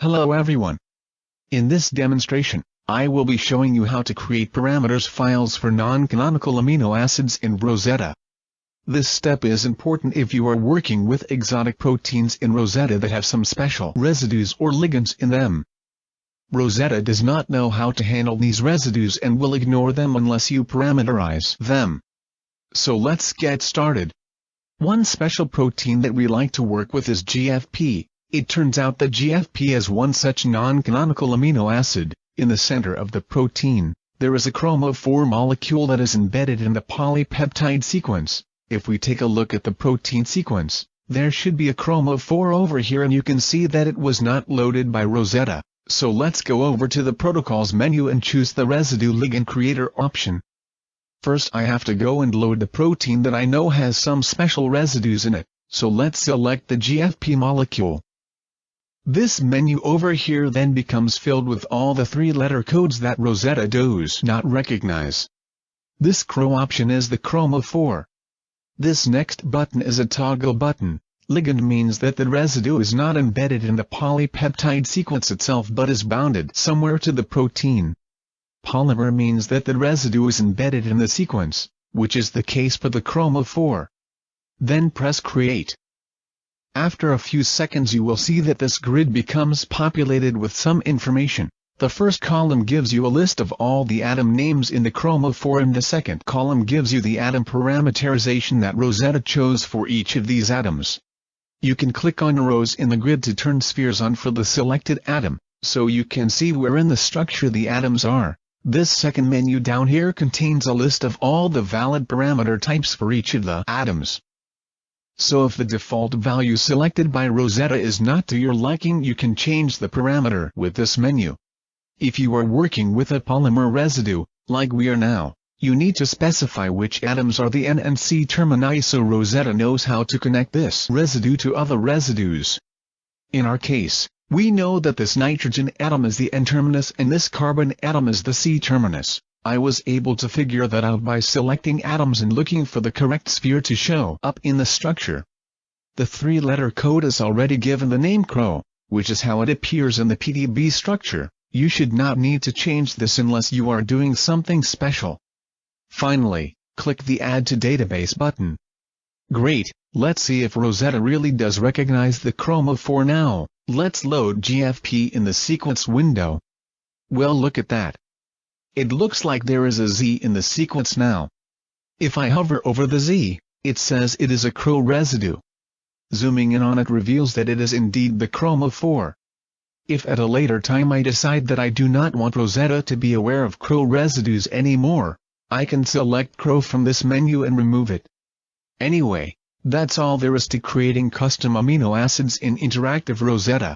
Hello everyone. In this demonstration, I will be showing you how to create parameters files for non-canonical amino acids in Rosetta. This step is important if you are working with exotic proteins in Rosetta that have some special residues or ligands in them. Rosetta does not know how to handle these residues and will ignore them unless you parameterize them. So let's get started. One special protein that we like to work with is GFP. It turns out that GFP is one such non-canonical amino acid. In the center of the protein, there is a chromophore molecule that is embedded in the polypeptide sequence. If we take a look at the protein sequence, there should be a chromophore over here, and you can see that it was not loaded by Rosetta. So let's go over to the Protocols menu and choose the Residue Ligand Creator option. First I have to go and load the protein that I know has some special residues in it, so let's select the GFP molecule. This menu over here then becomes filled with all the three-letter codes that Rosetta does not recognize. This CRO option is the chromophore. This next button is a toggle button. Ligand means that the residue is not embedded in the polypeptide sequence itself but is bounded somewhere to the protein. Polymer means that the residue is embedded in the sequence, which is the case for the chromophore. Then press Create. After a few seconds you will see that this grid becomes populated with some information. The first column gives you a list of all the atom names in the chromophore, and the second column gives you the atom parameterization that Rosetta chose for each of these atoms. You can click on arrows in the grid to turn spheres on for the selected atom, so you can see where in the structure the atoms are. This second menu down here contains a list of all the valid parameter types for each of the atoms. So if the default value selected by Rosetta is not to your liking, you can change the parameter with this menu. If you are working with a polymer residue, like we are now, you need to specify which atoms are the N and C termini so Rosetta knows how to connect this residue to other residues. In our case, we know that this nitrogen atom is the N terminus and this carbon atom is the C terminus. I was able to figure that out by selecting atoms and looking for the correct sphere to show up in the structure. The three-letter code is already given the name CRO, which is how it appears in the PDB structure. You should not need to change this unless you are doing something special. Finally, click the Add to Database button. Great, let's see if Rosetta really does recognize the chromophore now. Let's load GFP in the sequence window. Well, look at that. It looks like there is a Z in the sequence now. If I hover over the Z, it says it is a CRO residue. Zooming in on it reveals that it is indeed the chromophore. If at a later time I decide that I do not want Rosetta to be aware of CRO residues anymore, I can select CRO from this menu and remove it. Anyway, that's all there is to creating custom amino acids in InteractiveROSETTA.